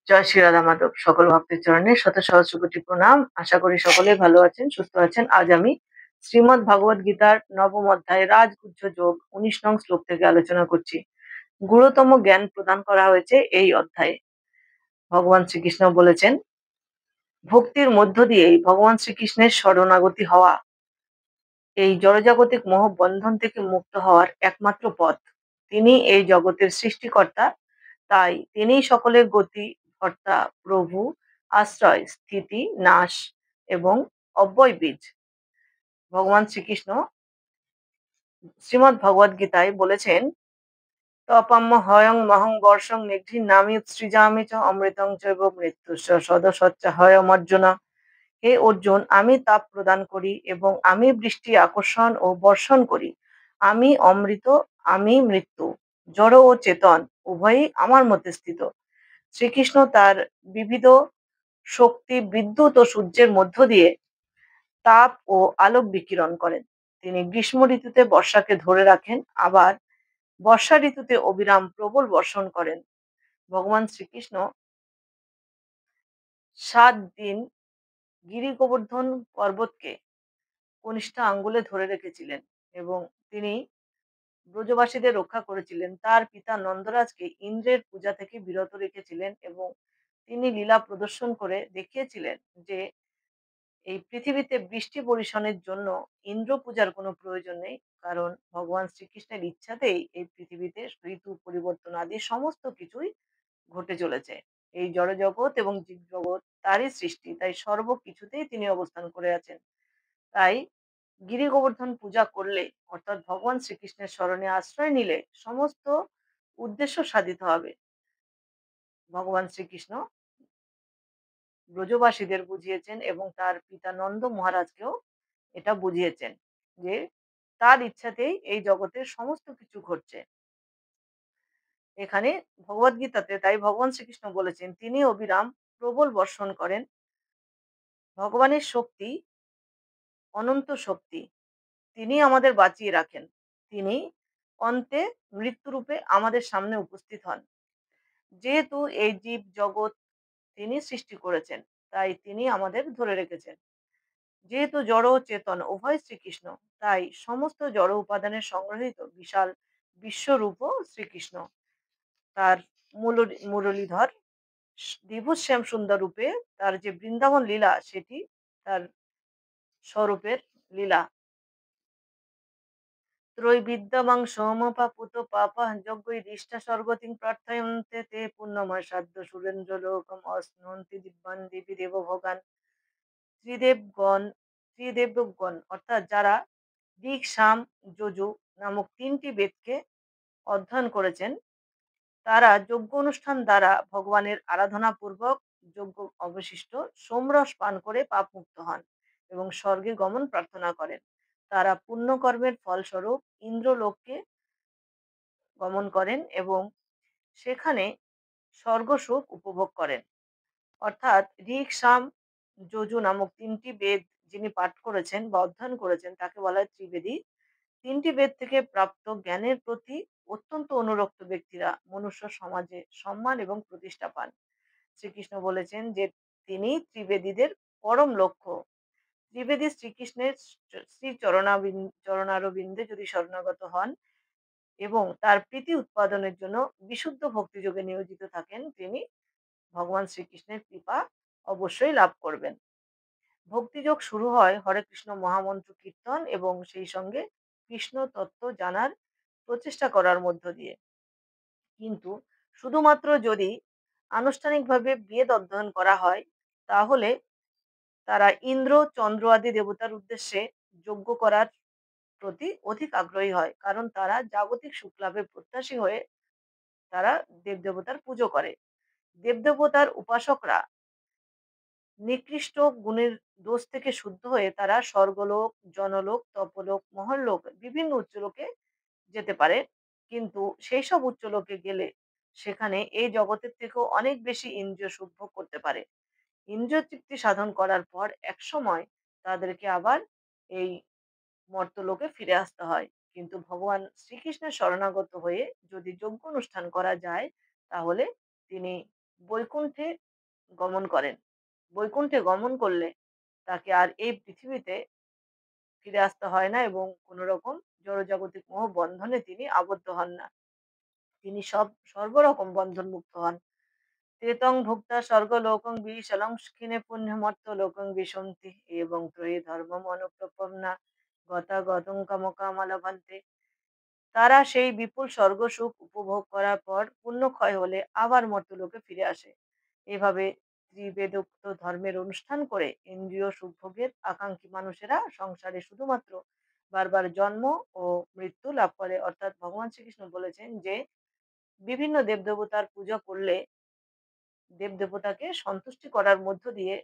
জয় শ্রী রাধা মাধব। সকল ভক্তের চরণে শত সহস্র কোটি প্রণাম। আশা করি সকলেই ভালো আছেন, সুস্থ আছেন। আজ আমি শ্রীমদ্ ভগবদ গীতার নবম অধ্যায় রাজগুহ্য যোগ ১৯ নং শ্লোক থেকে আলোচনা করছি। গুরুতম জ্ঞান প্রদান করা হয়েছে এই অধ্যায়ে। ভগবান শ্রীকৃষ্ণ বলেছেন, ভক্তির মধ্য দিয়েই ভগবান শ্রীকৃষ্ণের শরণাগতি হওয়া এই জড়জাগতিক মোহবন্ধন থেকে মুক্ত হওয়ার একমাত্র পথ। তিনি এই জগতের সৃষ্টিকর্তা, তাই তিনিই সকলের গতি, কর্তা, প্রভু, আশ্রয়, স্থিতি, নাশ এবং অব্যয় বীজ। ভগবান শ্রীকৃষ্ণ শ্রীমদ্ ভগবদ গীতায় বলেছেন, তপাম্য হয়ং মহং বর্ষং নিঘ্নি নামি সৃজামি চ অমৃতং চৈব মৃত্যুস্য সদসচ্চা হয়ম অর্জুনা। হে অর্জুন, আমি তাপ প্রদান করি এবং আমি বৃষ্টি আকর্ষণ ও বর্ষণ করি। আমি অমৃত, আমি মৃত্যু, জড় ও চেতন উভয়ই আমার মধ্যে স্থিত। শ্রীকৃষ্ণ তার বিবিধ শক্তি, বিদ্যুৎ ও সূর্যের মধ্য দিয়ে তাপ ও আলোক বিকিরণ করেন। তিনি গ্রীষ্ম ঋতুতে বর্ষাকে ধরে রাখেন, আবার বর্ষা ঋতুতে অবিরাম প্রবল বর্ষণ করেন। ভগবান শ্রীকৃষ্ণ 7 দিন গিরি গোবর্ধন পর্বতকে কনিষ্ঠ আঙ্গুলে ধরে রেখেছিলেন এবং তিনি ব্রজবাসীদের রক্ষা করেছিলেন। তার পিতা নন্দরাজকে ইন্দ্রের পূজা থেকে বিরত রেখেছিলেন এবং তিনি লীলা প্রদর্শন করে দেখিয়েছিলেন যে এই পৃথিবীতে বৃষ্টি বর্ষণের জন্য ইন্দ্র পূজার কোনো প্রয়োজন নেই, কারণ ভগবান শ্রীকৃষ্ণের ইচ্ছাতেই এই পৃথিবীতে ঋতু পরিবর্তন আদি সমস্ত কিছুই ঘটে চলেছে। এই জড়জগৎ এবং জীবজগৎ তারই সৃষ্টি, তাই সর্বকিছুতেই তিনি অবস্থান করে আছেন। তাই গিরি গোবর্ধন পূজা করলে, অর্থাৎ ভগবান শ্রীকৃষ্ণের শরণে আশ্রয় নিলে সমস্ত উদ্দেশ্য সাধিত হবে। ভগবান শ্রীকৃষ্ণ ব্রজবাসীদের বুঝিয়েছেন এবং তার পিতা নন্দ মহারাজকেও এটা বুঝিয়েছেন যে তার ইচ্ছাতেই এই জগতের সমস্ত কিছু ঘটছে। এখানে ভগবদ গীতাতে তাই ভগবান শ্রীকৃষ্ণ বলেছেন, তিনি অবিরাম প্রবল বর্ষণ করেন। ভগবানের শক্তি অনন্ত শক্তি, তিনি আমাদের বাঁচিয়ে রাখেন। তিনি অন্তে মৃত্যুরূপে আমাদের সামনে উপস্থিত হন। যেহেতু এই জীব জগৎ তিনি সৃষ্টি করেছেন, তাই তিনি আমাদের ধরে রেখেছেন। যেহেতু জড় ও চেতন উভয় শ্রীকৃষ্ণ, তাই সমস্ত জড় উপাদানের সংগ্রহিত বিশাল বিশ্বরূপও শ্রীকৃষ্ণ। তার মুরলীধর দ্বিভুজ শ্যাম সুন্দর রূপে তার যে বৃন্দাবন লীলা, সেটি তার স্বরূপের লীলা। ত্রৈবিদ্যমাং সোমপাপুত পাপা যজ্ঞৈরিষ্টা স্বর্গতিং প্রার্থয়ন্তে তে পুণ্যময় সাধ্য সুরেন্দ্র লোকম অশ্নন্তি দিব্যান দেবী দেবভোগান। ত্রিদেবগণ ত্রিদেবগণ অর্থাৎ যারা ঋক, সাম, যজু নামক 3টি বেদকে অধ্যয়ন করেছেন, তারা যজ্ঞ অনুষ্ঠান দ্বারা ভগবানের আরাধনা পূর্বক যজ্ঞ অবশিষ্ট সোমরস পান করে পাপ মুক্ত হন এবং স্বর্গে গমন প্রার্থনা করেন। তারা পুণ্যকর্মের ফলস্বরূপ ইন্দ্রলোককে গমন করেন এবং সেখানে স্বর্গসুখ উপভোগ করেন। অর্থাৎ ঋক, সাম, যজু নামক 3টি বেদ যিনি পাঠ করেছেন বা অধ্যয়ন করেছেন, তাকে বলা হয় ত্রিবেদী। 3টি বেদ থেকে প্রাপ্ত জ্ঞানের প্রতি অত্যন্ত অনুরক্ত ব্যক্তিরা মনুষ্য সমাজে সম্মান এবং প্রতিষ্ঠা পান। শ্রীকৃষ্ণ বলেছেন যে তিনি ত্রিবেদীদের পরম লক্ষ্য। ত্রিবেদী শ্রীকৃষ্ণের শ্রী চরণারবিন্দে যদি শরণাগত হন এবং তার প্রীতি উৎপাদনের জন্য বিশুদ্ধ ভক্তিযোগে নিয়োজিত থাকেন, তিনি ভগবান শ্রীকৃষ্ণের কৃপা অবশ্যই লাভ করবেন। ভক্তিযোগ শুরু হয় হরে কৃষ্ণ মহামন্ত্র কীর্তন এবং সেই সঙ্গে কৃষ্ণ তত্ত্ব জানার প্রচেষ্টা করার মধ্য দিয়ে। কিন্তু শুধুমাত্র যদি আনুষ্ঠানিকভাবে বেদ অধ্যয়ন করা হয়, তাহলে তারা ইন্দ্র, চন্দ্র আদি দেবতার উদ্দেশ্যে যজ্ঞ করার প্রতি অধিক আগ্রহী হয়, কারণ তারা জাগতিক সুখ লাভের প্রত্যাশী হয়ে তারা দেবদেবতার পুজো করে। দেবদেবতার উপাসকরা নিকৃষ্ট গুণের দোষ থেকে শুদ্ধ হয়ে তারা স্বর্গলোক, জনলোক, তপলোক, মহরলোক বিভিন্ন উচ্চলোকে যেতে পারে। কিন্তু সেই সব উচ্চলোকে গেলে সেখানে এই জগতের থেকেও অনেক বেশি ইন্দ্রিয় সুখ ভোগ করতে পারে। ইন্দ্রিয় তৃপ্তি সাধন করার পর একসময় তাদেরকে আবার এই মর্তলোকে ফিরে আসতে হয়। কিন্তু ভগবান শ্রীকৃষ্ণের শরণাগত হয়ে যদি যজ্ঞ অনুষ্ঠান করা যায়, তাহলে তিনি বৈকুণ্ঠে গমন করেন। বৈকুণ্ঠে গমন করলে তাকে আর এই পৃথিবীতে ফিরে আসতে হয় না এবং কোনো রকম জড়জাগতিক মোহ বন্ধনে তিনি আবদ্ধ হন না। তিনি সর্বরকম বন্ধনমুক্ত হন। তেতং ভুক্তা স্বর্গলোকং বিশালং ক্ষীণে পুণ্যমর্ত লোকং বিশন্তি এবং ত্রয়ী ধর্মম অনুপ্রপন্না গতাগতং কামকামালভন্তে। তারা সেই বিপুল স্বর্গসুখ উপভোগ করার পর পুণ্যক্ষয় হলে আবার মর্ত্যলোকে ফিরে আসে। এভাবে ত্রিবেদোক্ত ধর্মের অনুষ্ঠান করে ইন্দ্রিয় সুখভোগের আকাঙ্ক্ষী মানুষেরা সংসারে শুধুমাত্র বারবার জন্ম ও মৃত্যু লাভ করে। অর্থাৎ ভগবান শ্রীকৃষ্ণ বলেছেন যে বিভিন্ন দেবদেবতার পূজা করলে দেবদেবতাকে সন্তুষ্টি করার মধ্য দিয়ে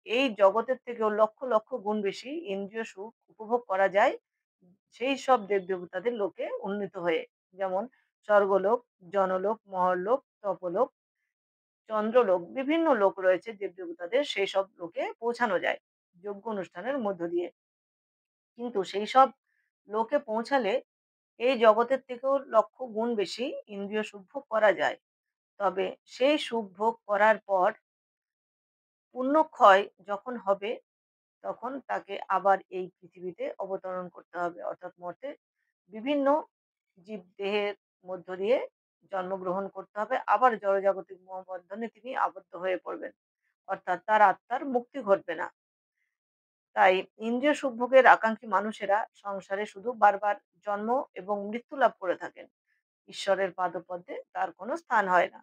এই জগতের থেকেও লক্ষ লক্ষ গুণ বেশি ইন্দ্রিয় সুখ উপভোগ করা যায় সেই সব দেবদেবতাদের লোকে উন্নীত হয়ে। যেমন স্বর্গলোক, জনলোক, মহরলোক, তপলোক, চন্দ্রলোক, বিভিন্ন লোক রয়েছে দেবদেবতাদের, সেই সব লোকে পৌঁছানো যায় যজ্ঞ অনুষ্ঠানের মধ্য দিয়ে। কিন্তু সেই সব লোকে পৌঁছালে এই জগতের থেকেও লক্ষ গুণ বেশি ইন্দ্রিয় সুখ ভোগ করা যায়। তবে সেই সুখ ভোগ করার পর পুণ্যক্ষয় যখন হবে তখন তাকে আবার এই পৃথিবীতে অবতরণ করতে হবে। অর্থাৎ মর্তে বিভিন্ন জীবদেহের মধ্য দিয়ে জন্মগ্রহণ করতে হবে। আবার জড়জাগতিক মোহবন্ধনে তিনি আবদ্ধ হয়ে পড়বেন। অর্থাৎ তার আত্মার মুক্তি ঘটবে না। তাই ইন্দ্রিয় সুখভোগের আকাঙ্ক্ষী মানুষেরা সংসারে শুধু বারবার জন্ম এবং মৃত্যু লাভ করে থাকেন। ঈশ্বরের পাদপদ্মে তার কোনো স্থান হয় না।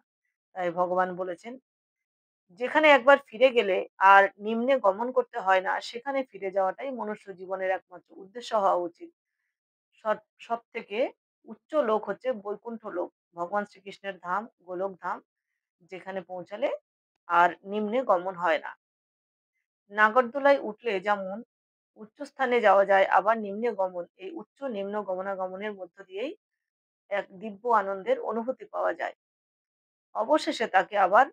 তাই ভগবান বলেছেন, যেখানে একবার ফিরে গেলে আর নিম্নে গমন করতে হয় না, সেখানে ফিরে যাওয়াটাই মনুষ্য জীবনের একমাত্র উদ্দেশ্য হওয়া উচিত। সব থেকে উচ্চ লোক হচ্ছে বৈকুণ্ঠ লোক, ভগবান শ্রীকৃষ্ণের ধাম, গোলক ধাম, যেখানে পৌঁছালে আর নিম্নে গমন হয় না। নাগরদোলায় উঠলে যেমন উচ্চ স্থানে যাওয়া যায়, আবার নিম্নে গমন, এই উচ্চ নিম্ন গমনাগমনের মধ্য দিয়েই এক দিব্য আনন্দের অনুভূতি পাওয়া যায়। অবশেষে তাকে আবার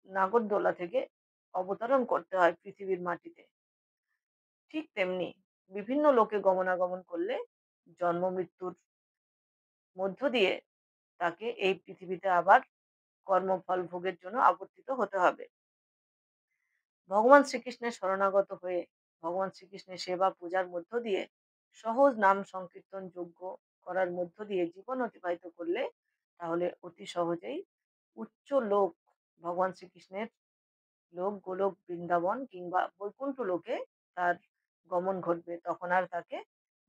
নাগরদোলা থেকে অবতরণ করতে হয় পৃথিবীর মাটিতে। ঠিক তেমনি বিভিন্ন লোকে গমনাগমন করলে জন্ম মৃত্যুর মধ্য দিয়ে তাকে এই পৃথিবীতে আবার কর্মফল ভোগের জন্য আবর্তিত হতে হবে। ভগবান শ্রীকৃষ্ণের শরণাগত হয়ে ভগবান শ্রীকৃষ্ণের সেবা পূজার মধ্য দিয়ে সহজ নাম সংকীর্তন যোগ্য করার মধ্য দিয়ে জীবন অতিবাহিত করলে তাহলে অতি সহজেই উচ্চ লোক, ভগবান শ্রীকৃষ্ণের লোক, গোলক বৃন্দাবন কিংবা বৈকুণ্ঠ লোকে তার গমন ঘটবে। তখন আর তাকে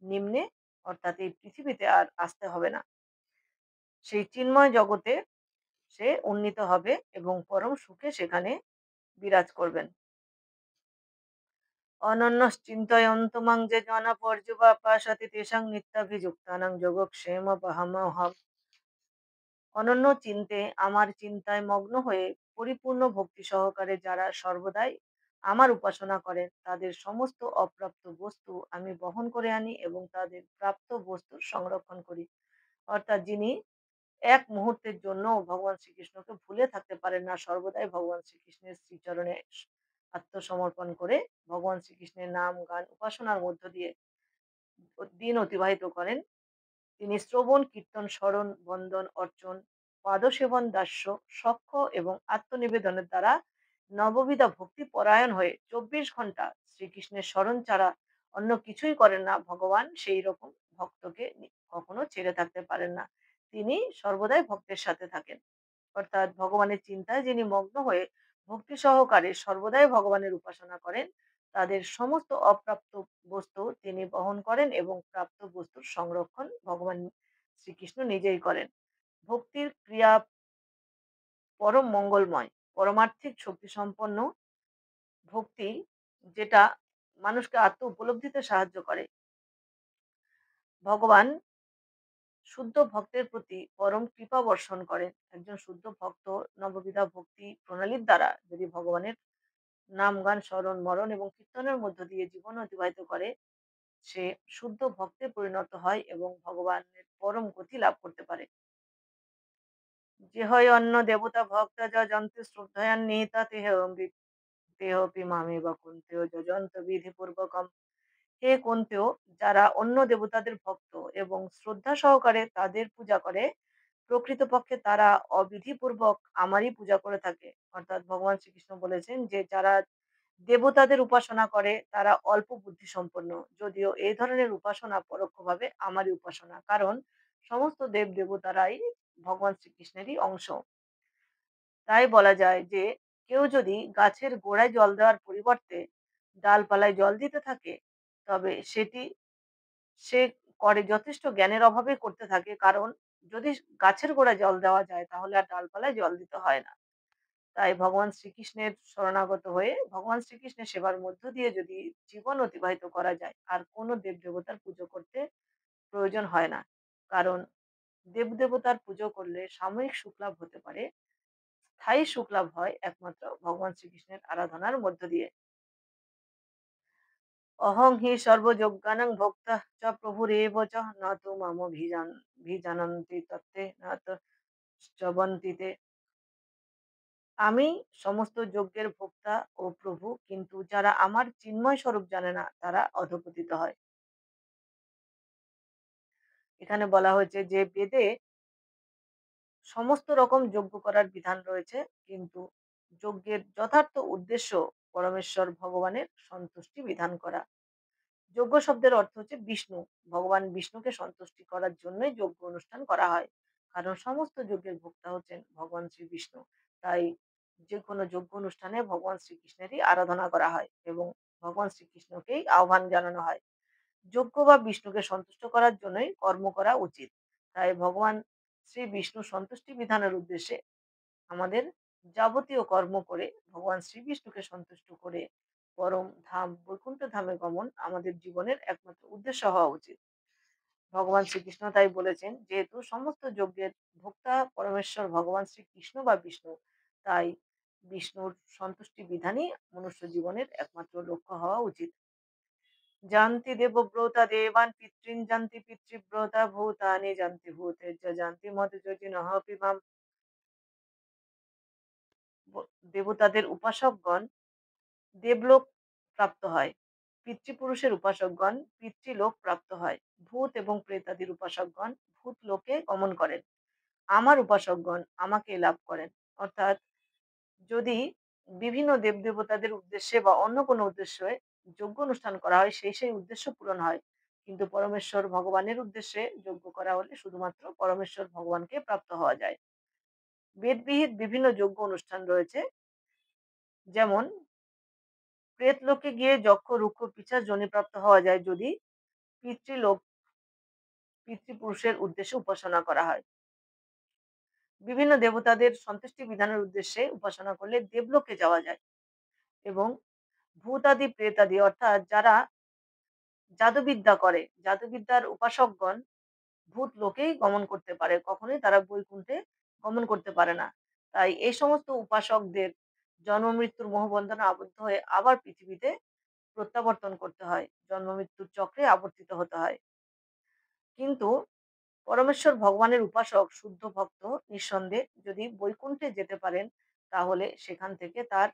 নিম্নে অর্থাৎ এই পৃথিবীতে আর আসতে হবে না। সেই চিন্ময় জগতে সে উন্নীত হবে এবং পরম সুখে সেখানে বিরাজ করবেন। অনন্যশ্চিন্তয়ন্ত মাং যে জনা পর্যুপাসতে তেষাং নিত্যাভিযুক্তানাং যোগক্ষেমপহমহম। অনন্য চিন্তে আমার চিন্তায় মগ্ন হয়ে পরিপূর্ণ ভক্তি সহকারে যারা সর্বদাই আমার উপাসনা করেন তাদের সমস্ত অপ্রাপ্ত বস্তু আমি বহন করে আনি এবং তাদের প্রাপ্ত বস্তুর সংরক্ষণ করি। অর্থাৎ যিনি এক মুহূর্তের জন্য ভগবান শ্রীকৃষ্ণকে ভুলে থাকতে পারেন না, সর্বদাই ভগবান শ্রীকৃষ্ণের শ্রীচরণে আত্মসমর্পণ করে ভগবান শ্রীকৃষ্ণের নাম গান উপাসনার মধ্য দিয়ে দিন অতিবাহিত করেন, তিনি শ্রবণ কীর্তন স্মরণ বন্দন অর্চন পাদসেবন দাস্য সখ্য এবং আত্মনিবেদনের দ্বারা নববিধা ভক্তি পরায়ণ হয়ে 24 ঘন্টা শ্রীকৃষ্ণের স্মরণ ছাড়া অন্য কিছুই করেন না। ভগবান সেই রকম ভক্তকে কখনো ছেড়ে থাকতে পারেন না, তিনি সর্বদাই ভক্তের সাথে থাকেন। অর্থাৎ ভগবানের চিন্তায় যিনি মগ্ন হয়ে ভক্তি সহকারে সর্বদাই ভগবানের উপাসনা করেন তাদের সমস্ত অপ্রাপ্ত বস্তু তিনি বহন করেন এবং প্রাপ্ত বস্তুর সংরক্ষণ ভগবান শ্রীকৃষ্ণ নিজেই করেন। ভক্তির ক্রিয়া পরম মঙ্গলময়, পরমার্থিক শক্তি সম্পন্ন ভক্তি, যেটা মানুষকে আত্ম উপলব্ধিতে সাহায্য করে। ভগবান শুদ্ধ ভক্তের প্রতি পরম কৃপা বর্ষণ করেন। একজন শুদ্ধ ভক্ত নববিধা ভক্তি প্রণালীর দ্বারা যদি ভগবানের নাম গান স্মরণ মরণ এবং কীর্তনের মধ্য দিয়ে জীবন অতিবাহিত করে, সে শুদ্ধ ভক্তে পরিণত হয় এবং ভগবানের পরম গতি লাভ করতে পারে। যে হয় অন্য দেবতা ভক্ত যন্ত্র শ্রদ্ধায়ান নিহিতা তেহপি মামে বা কুন্তেয় যজন্ত বিধি পূর্বকম। হে কুন্তেয়, যারা অন্য দেবতাদের ভক্ত এবং শ্রদ্ধা সহকারে তাদের পূজা করে প্রকৃতপক্ষে তারা অবিধিপূর্বক আমারই পূজা করে থাকে। অর্থাৎ ভগবান শ্রীকৃষ্ণ বলেছেন যে যারা দেবতাদের উপাসনা করে তারা অল্প বুদ্ধিসম্পন্ন। যদিও এই ধরনের উপাসনা পরোক্ষভাবে আমারই উপাসনা। কারণ সমস্ত দেব-দেবতারাই ভগবান শ্রীকৃষ্ণেরই অংশ। তাই বলা যায় যে কেউ যদি গাছের গোড়ায় জল দেওয়ার পরিবর্তে ডালপালায় জল দিতে থাকে, তবে সেটি সে করে যথেষ্ট জ্ঞানের অভাবে করতে থাকে। কারণ যদি গাছের গোড়ায় জল দেওয়া যায় তাহলে আর ডালপালায় জল দিতে হয় না। তাই ভগবান শ্রীকৃষ্ণের শরণাগত হয়ে ভগবান শ্রীকৃষ্ণের সেবার মধ্য দিয়ে যদি জীবন অতিবাহিত করা যায়, আর কোনো দেব-দেবতার পুজো করতে প্রয়োজন হয় না। কারণ দেব-দেবতার পুজো করলে সাময়িক সুখলাভ হতে পারে, স্থায়ী সুখলাভ হয় একমাত্র ভগবান শ্রীকৃষ্ণের আরাধনার মধ্য দিয়ে। অহং হি সর্বযজ্ঞানাং ভোক্তা চ প্রভুরেব চ ন তু ভিজানন্তি তত্ত্বে ন তো চ্যবন্তি তে। আমি সমস্ত যজ্ঞের ভোক্তা ও প্রভু, কিন্তু যারা আমার চিন্ময় স্বরূপ জানে না তারা অধঃপতিত হয়। এখানে বলা হয়েছে যে বেদে সমস্ত রকম যজ্ঞ করার বিধান রয়েছে, কিন্তু যজ্ঞের যথার্থ উদ্দেশ্য পরমেশ্বর ভগবানের সন্তুষ্টি বিধান করা। যজ্ঞ শব্দের অর্থ হচ্ছে বিষ্ণু। ভগবান বিষ্ণুকে সন্তুষ্টি করার জন্যই যজ্ঞ অনুষ্ঠান করা হয়। কারণ সমস্ত যজ্ঞের ভোক্তা হচ্ছেন ভগবান শ্রী বিষ্ণু। তাই যে কোনো যজ্ঞ অনুষ্ঠানে ভগবান শ্রীকৃষ্ণেরই আরাধনা করা হয় এবং ভগবান শ্রীকৃষ্ণকেই আহ্বান জানানো হয়। যজ্ঞ বা বিষ্ণুকে সন্তুষ্ট করার জন্যই কর্ম করা উচিত। তাই ভগবান শ্রী বিষ্ণু সন্তুষ্টি বিধানের উদ্দেশ্যে আমাদের যাবতীয় কর্ম করে ভগবান শ্রীবিষ্ণুকে সন্তুষ্ট করে পরম ধাম বৈকুণ্ঠ ধামে গমন আমাদের জীবনের একমাত্র উদ্দেশ্য হওয়া উচিত। ভগবান শ্রীকৃষ্ণ তাই বলেছেন, যেহেতু সমস্ত যজ্ঞের ভোক্তা পরমেশ্বর ভগবান শ্রীকৃষ্ণ বা বিষ্ণু, তাই বিষ্ণুর সন্তুষ্টি বিধানই মনুষ্য জীবনের একমাত্র লক্ষ্য হওয়া উচিত। জানতি দেবব্রতা দেবান পিতৃন জানতি পিতৃব্রতা ভূতানি জানতি ভূতের্য জানতি মত যোজিনঃ পিবাম। দেবতাদের উপাসকগণ দেবলোক প্রাপ্ত হয়, পিতৃপুরুষের উপাসকগণ পিতৃলোক প্রাপ্ত হয়, ভূত এবং প্রেতাদির উপাসকগণ ভূত লোকে গমন করেন, আমার উপাসকগণ আমাকে লাভ করেন। অর্থাৎ যদি বিভিন্ন দেবদেবতাদের উদ্দেশ্যে বা অন্য কোনো উদ্দেশ্যে যজ্ঞ অনুষ্ঠান করা হয়, সেই উদ্দেশ্য পূরণ হয়। কিন্তু পরমেশ্বর ভগবানের উদ্দেশ্যে যজ্ঞ করা হলে শুধুমাত্র পরমেশ্বর ভগবানকে প্রাপ্ত হওয়া যায়। বেদবিহিত বিভিন্ন যজ্ঞ অনুষ্ঠান রয়েছে, যেমন প্রেতলোকে গিয়ে যক্ষ রুক্ষ পিশাচ যোনিপ্রাপ্ত হওয়া যায় যদি পিতৃলোক পিতৃপুরুষের উদ্দেশ্যে উপাসনা করা হয়। বিভিন্ন দেবতাদের সন্তুষ্টি বিধানের উদ্দেশ্যে উপাসনা করলে দেবলোকে যাওয়া যায় এবং ভূতাদি প্রেতাদি অর্থাৎ যারা জাদুবিদ্যা করে, জাদুবিদ্যার উপাসকগণ ভূত লোকেই গমন করতে পারে, কখনোই তারা বৈকুণ্ঠে গমন করতে পারে না। তাই এই সমস্ত উপাসকদের জন্ম মৃত্যুর মোহবন্ধনে আবদ্ধ হয়ে আবার পৃথিবীতে প্রত্যাবর্তন করতে হয়, জন্ম মৃত্যুর চক্রে আবর্তিত হতে হয়। কিন্তু পরমেশ্বর ভগবানের উপাসক শুদ্ধ ভক্ত নিঃসন্দেহে যদি বৈকুণ্ঠে যেতে পারেন, তাহলে সেখান থেকে তার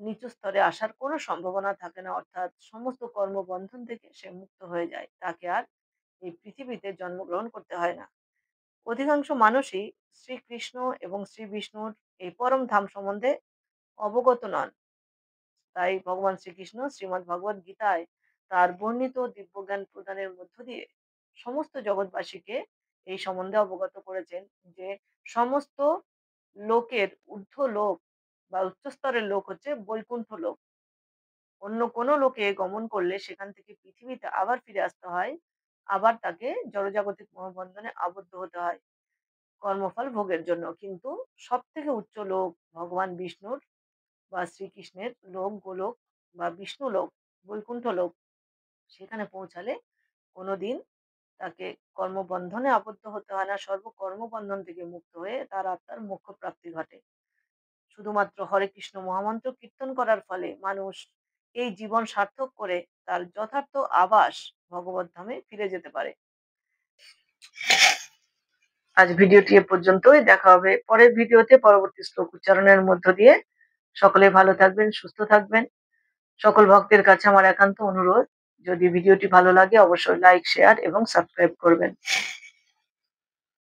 নিচু স্তরে আসার কোনো সম্ভাবনা থাকে না। অর্থাৎ সমস্ত কর্মবন্ধন থেকে সে মুক্ত হয়ে যায়, তাকে আর এই পৃথিবীতে জন্মগ্রহণ করতে হয় না। অধিকাংশ মানুষই শ্রীকৃষ্ণ এবং শ্রী বিষ্ণুর এই পরম ধাম সম্বন্ধে অবগত নন। তাই ভগবান শ্রীকৃষ্ণ শ্রীমদ্ ভগবত গীতায় তার বর্ণিত দিব্যজ্ঞান প্রদানের মধ্য দিয়ে সমস্ত জগৎবাসীকে এই সম্বন্ধে অবগত করেছেন যে সমস্ত লোকের ঊর্ধ্ব লোক বা উচ্চস্তরের লোক হচ্ছে বৈকুণ্ঠ লোক। অন্য কোনো লোকে গমন করলে সেখান থেকে পৃথিবীতে আবার ফিরে আসতে হয়, আবার তাকে জড়জাগতিক মোহবন্ধনে আবদ্ধ হতে হয় কর্মফল ভোগের জন্য। কিন্তু সব থেকে উচ্চ লোক ভগবান বিষ্ণুর বা শ্রীকৃষ্ণের লোক, গোলোক বা বিষ্ণু লোক, বৈকুণ্ঠ লোক, সেখানে পৌঁছালে কোনোদিন তাকে কর্মবন্ধনে আবদ্ধ হতে হয় না। সর্বকর্মবন্ধন থেকে মুক্ত হয়ে তার আত্মার মোক্ষ প্রাপ্তি ঘটে। শুধুমাত্র হরে কৃষ্ণ মহামন্ত্র কীর্তন করার ফলে মানুষ এই জীবন সার্থক করে তার যথার্থ আবাস ভগবত ধামে ফিরে যেতে পারে। আজ ভিডিওটি এ পর্যন্তই। দেখা হবে পরের ভিডিওতে পরবর্তী শ্লোক উচ্চারণের মধ্য দিয়ে। সকলে ভালো থাকবেন, সুস্থ থাকবেন। সকল ভক্তের কাছে আমার একান্ত অনুরোধ, যদি ভিডিওটি ভালো লাগে অবশ্যই লাইক, শেয়ার এবং সাবস্ক্রাইব করবেন।